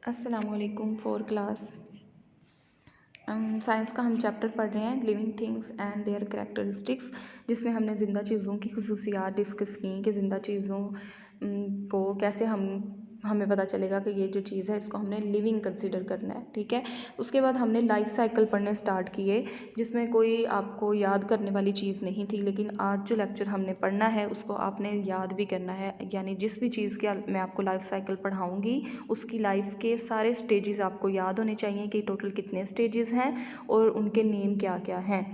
अस्सलामुअलैकुम four class science का हम चैप्टर पढ़ रहे हैं living things and their characteristics, जिसमें हमने ज़िंदा चीज़ों की खुसूसियात डिस्कस की कि ज़िंदा चीज़ों को कैसे हमें पता चलेगा कि ये जो चीज़ है इसको हमने लिविंग कंसीडर करना है। ठीक है, उसके बाद हमने लाइफ साइकिल पढ़ने स्टार्ट किए, जिसमें कोई आपको याद करने वाली चीज़ नहीं थी, लेकिन आज जो लेक्चर हमने पढ़ना है उसको आपने याद भी करना है। यानी जिस भी चीज़ के मैं आपको लाइफ साइकिल पढ़ाऊँगी उसकी लाइफ के सारे स्टेजेस आपको याद होने चाहिए कि टोटल कितने स्टेजेस हैं और उनके नेम क्या क्या हैं।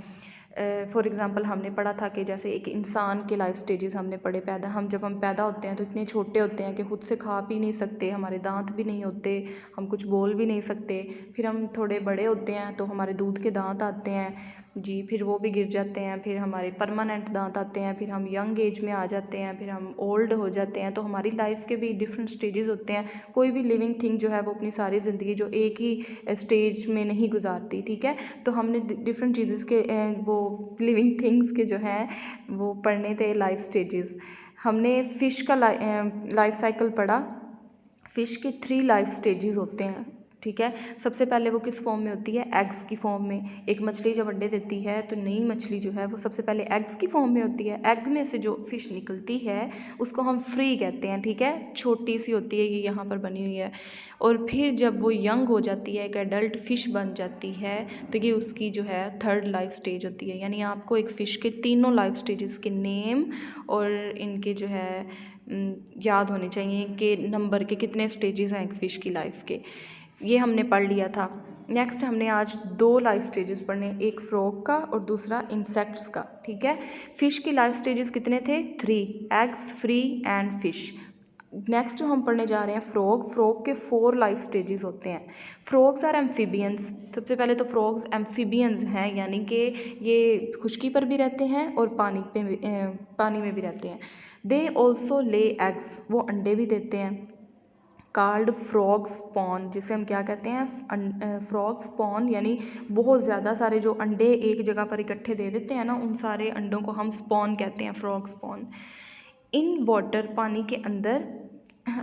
फॉर एग्ज़ाम्पल हमने पढ़ा था कि जैसे एक इंसान के लाइफ स्टेजेस हमने पढ़े। जब हम पैदा होते हैं तो इतने छोटे होते हैं कि खुद से खा पी नहीं सकते, हमारे दांत भी नहीं होते, हम कुछ बोल भी नहीं सकते। फिर हम थोड़े बड़े होते हैं तो हमारे दूध के दांत आते हैं जी, फिर वो भी गिर जाते हैं, फिर हमारे परमानेंट दांत आते हैं, फिर हम यंग एज में आ जाते हैं, फिर हम ओल्ड हो जाते हैं। तो हमारी लाइफ के भी डिफरेंट स्टेजेस होते हैं। कोई भी लिविंग थिंग जो है वो अपनी सारी ज़िंदगी जो एक ही स्टेज में नहीं गुजारती। ठीक है, तो हमने डिफरेंट चीज़ेस के वो लिविंग थिंग्स के जो हैं वो पढ़ने थे लाइफ स्टेजेस। हमने फ़िश का लाइफ साइकिल पढ़ा। फ़िश के 3 लाइफ स्टेजेस होते हैं। ठीक है, सबसे पहले वो किस फॉर्म में होती है? एग्स की फॉर्म में। एक मछली जब अंडे देती है तो नई मछली जो है वो सबसे पहले एग्स की फॉर्म में होती है। एग में से जो फ़िश निकलती है उसको हम फ्री कहते हैं। ठीक है, छोटी सी होती है, ये यहाँ पर बनी हुई है। और फिर जब वो यंग हो जाती है, एक एडल्ट फ़िश बन जाती है, तो ये उसकी जो है 3rd लाइफ स्टेज होती है। यानी आपको एक फ़िश के तीनों लाइफ स्टेजेस के नेम और इनके जो है याद होने चाहिए कि नंबर के कितने स्टेजेस हैं एक फ़िश की लाइफ के। ये हमने पढ़ लिया था। नेक्स्ट हमने आज 2 लाइफ स्टेजेस पढ़ने, एक फ्रॉग का और दूसरा इंसेक्ट्स का। ठीक है, फ़िश की लाइफ स्टेजेस कितने थे? 3, eggs, fry and fish. Next जो हम पढ़ने जा रहे हैं फ्रॉग के 4 लाइफ स्टेजेस होते हैं। Frogs are amphibians. सबसे पहले तो फ्रॉग्स एम्फीबियंस हैं, यानी कि ये खुश्की पर भी रहते हैं और पानी में भी रहते हैं। दे ऑल्सो ले एग्स, वो अंडे भी देते हैं। कार्ड फ्रॉग स्पॉन, जिसे हम क्या कहते हैं? फ्रॉग स्पॉन, यानी बहुत ज़्यादा सारे जो अंडे एक जगह पर इकट्ठे दे देते हैं ना, उन सारे अंडों को हम स्पॉन कहते हैं, फ्रॉग स्पॉन। इन वाटर, पानी के अंदर।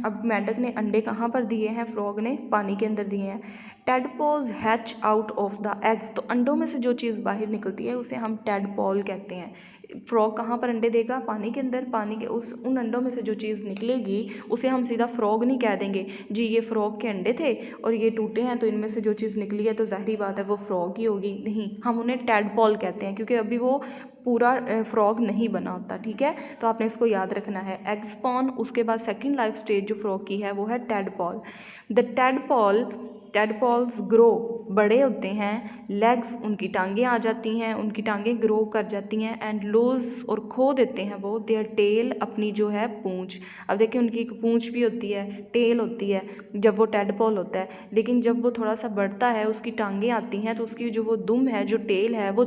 अब मेंढक ने अंडे कहाँ पर दिए हैं? फ्रॉग ने पानी के अंदर दिए हैं। Tadpoles hatch out of the eggs, तो अंडों में से जो चीज़ बाहर निकलती है उसे हम टेडपोल कहते हैं। फ्रॉग कहाँ पर अंडे देगा? पानी के अंदर। पानी के उन अंडों में से जो चीज़ निकलेगी उसे हम सीधा फ्रॉग नहीं कह देंगे जी ये फ्रॉग के अंडे थे और ये टूटे हैं तो इनमें से जो चीज़ निकली है तो ज़ाहिरी बात है वो फ्रॉग ही होगी। नहीं, हम उन्हें टेडपोल कहते हैं क्योंकि अभी वो पूरा फ्रॉग नहीं बना होता। ठीक है, तो आपने इसको याद रखना है। एग स्पॉन, उसके बाद सेकंड लाइफ स्टेज जो फ्रॉग की है वो है टेडपोल। द टेडपोल्स ग्रो, बड़े होते हैं। लेग्स, उनकी टांगें आ जाती हैं, उनकी टांगें ग्रो कर जाती हैं। एंड लूज, और खो देते हैं वो देयर टेल, अपनी जो है पूंछ। अब देखिए उनकी एक पूंछ भी होती है, टेल होती है जब वो टेडपोल होता है, लेकिन जब वो थोड़ा सा बढ़ता है उसकी टांगें आती हैं तो उसकी जो वो दुम है, जो टेल है, वो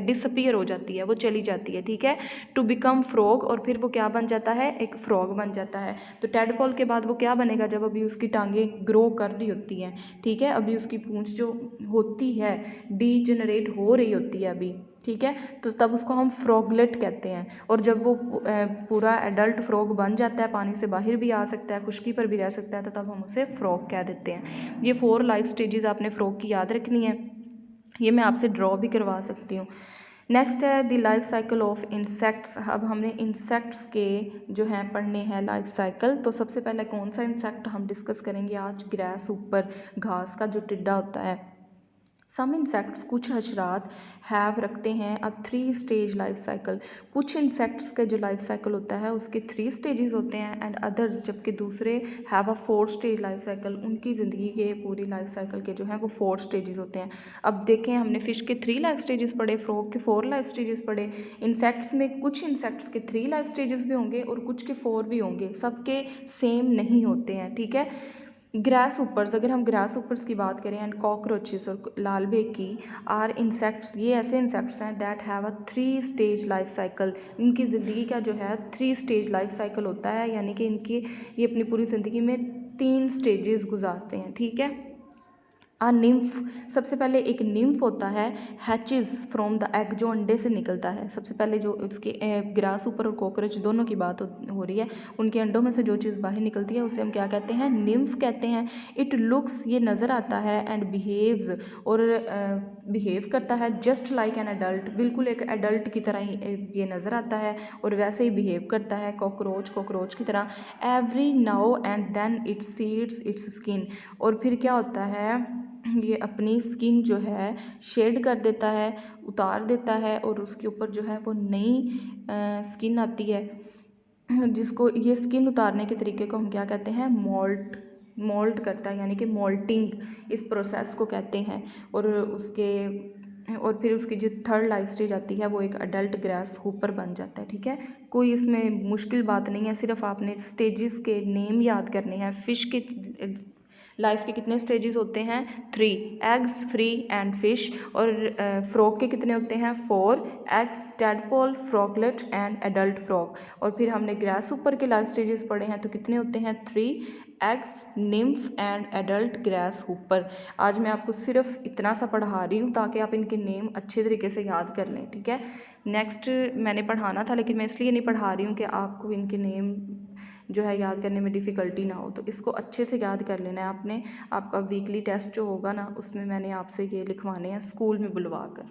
डिसअपीयर हो जाती है, वो चली जाती है। ठीक है, टू बिकम फ्रॉग, और फिर वो क्या बन जाता है? एक फ्रॉग बन जाता है। तो टेडपोल के बाद वो क्या बनेगा? जब अभी उसकी टांगें ग्रो कर रही होती हैं, ठीक है, अभी उसकी पूंछ जो होती है डीजेनरेट हो रही होती है अभी, ठीक है, तो तब उसको हम फ्रॉगलेट कहते हैं। और जब वो पूरा एडल्ट फ्रॉग बन जाता है, पानी से बाहर भी आ सकता है, खुश्की पर भी रह सकता है, तो तब हम उसे फ्रॉग कह देते हैं। ये 4 लाइफ स्टेजेस आपने फ्रॉग की याद रखनी है। ये मैं आपसे ड्रॉ भी करवा सकती हूँ। नेक्स्ट है the life cycle of insects. अब हमने इंसेक्ट्स के जो हैं पढ़ने हैं लाइफ साइकिल। तो सबसे पहले कौन सा इंसेक्ट हम डिस्कस करेंगे आज? ग्रास ऊपर, घास का जो टिड्डा होता है। सम इंसेक्ट्स, कुछ हशरात, हैव रखते हैं अ 3 स्टेज लाइफ साइकिल। कुछ इंसेक्ट्स का जो लाइफ साइकिल होता है उसके 3 स्टेजेस होते हैं, एंड अदर्स, जबकि दूसरे have a 4 stage life cycle. उनकी ज़िंदगी के पूरी लाइफ साइकिल के जो हैं वो 4 स्टेजेस होते हैं। अब देखें, हमने फ़िश के 3 लाइफ स्टेजेस पढ़े, फ्रॉग के 4 लाइफ स्टेजेस पढ़े। इंसेक्ट्स में कुछ इंसेक्ट्स के 3 लाइफ स्टेजेस भी होंगे और कुछ के 4 भी होंगे, सबके सेम नहीं होते हैं। ठीक है, ग्रास ऊपर्स, अगर हम ग्रास ऊपर्स की बात करें, एंड कॉकरोचेस और लाल बेकी आर इंसेक्ट्स, ये ऐसे इंसेक्ट्स हैं that have a 3 stage life cycle. इनकी ज़िंदगी का जो है 3 स्टेज लाइफ साइकिल होता है, यानी कि ये अपनी पूरी ज़िंदगी में 3 स्टेजेस गुजारते हैं। ठीक है, निम्फ, सबसे पहले एक निम्फ होता है, हैचिज फ्रॉम द एग, जो अंडे से निकलता है। सबसे पहले जो उसके ग्रास ऊपर और कॉकरोच दोनों की बात हो रही है, उनके अंडों में से जो चीज़ बाहर निकलती है उसे हम क्या कहते हैं, निम्फ कहते हैं। इट लुक्स, ये नज़र आता है, एंड बिहेव्स, और बिहेव करता है, जस्ट लाइक एन एडल्ट, बिल्कुल एक एडल्ट की तरह ही ये नज़र आता है और वैसे ही बिहेव करता है, कॉकरोच की तरह। Every now and then it sheds its skin, और फिर क्या होता है, ये अपनी स्किन जो है शेड कर देता है, उतार देता है, और उसके ऊपर जो है वो नई स्किन आती है, जिसको ये स्किन उतारने के तरीके को हम क्या कहते हैं, मोल्ट करता है, यानी कि मोल्टिंग इस प्रोसेस को कहते हैं। और फिर उसकी जो थर्ड लाइफ स्टेज आती है वो एक अडल्ट ग्रास हूपर बन जाता है। ठीक है, कोई इसमें मुश्किल बात नहीं है, सिर्फ आपने स्टेजेस के नेम याद करने हैं। फिश के लाइफ के कितने स्टेजेस होते हैं, 3, एग्स, फ्री एंड फिश। और फ्रॉग के कितने होते हैं, 4, eggs, tadpole, froglet and adult frog. और फिर हमने ग्रास ऊपर के लाइफ स्टेजेस पढ़े हैं, तो कितने होते हैं, 3, eggs, nymph and adult grasshopper. आज मैं आपको सिर्फ इतना सा पढ़ा रही हूँ ताकि आप इनके नेम अच्छे तरीके से याद कर लें। ठीक है, नेक्स्ट मैंने पढ़ाना था लेकिन मैं इसलिए नहीं पढ़ा रही हूँ कि आपको इनके नेम जो है याद करने में डिफ़िकल्टी ना हो, तो इसको अच्छे से याद कर लेना है आपने। आपका वीकली टेस्ट जो होगा ना, उसमें मैंने आपसे ये लिखवाने हैं स्कूल में बुलवा कर।